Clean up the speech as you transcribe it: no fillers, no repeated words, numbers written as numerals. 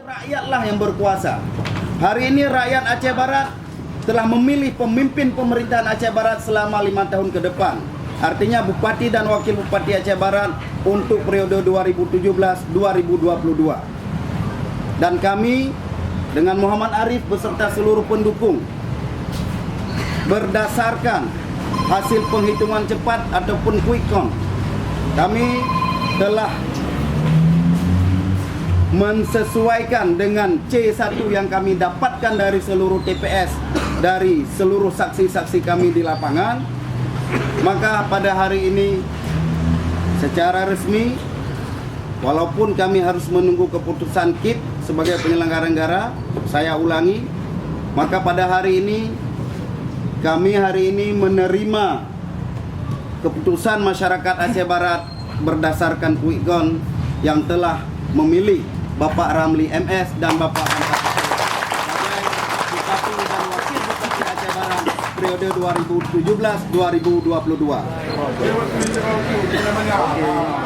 Rakyatlah yang berkuasa. Hari ini rakyat Aceh Barat telah memilih pemimpin pemerintahan Aceh Barat selama 5 tahun ke depan. Artinya Bupati dan Wakil Bupati Aceh Barat untuk periode 2017-2022. Dan kami dengan Muhammad Arif beserta seluruh pendukung, berdasarkan hasil penghitungan cepat ataupun quick count, kami telah mensesuaikan dengan C1 yang kami dapatkan dari seluruh TPS, dari seluruh saksi-saksi kami di lapangan. Maka pada hari ini secara resmi, walaupun kami harus menunggu keputusan KIP sebagai penyelenggara negara, saya ulangi, maka pada hari ini kami menerima keputusan masyarakat Aceh Barat berdasarkan quick count yang telah memilih Bapak Ramli MS dan Bapak Hamzah sebagai Bupati dan Wakil Bupati Aceh Barat periode 2017-2022.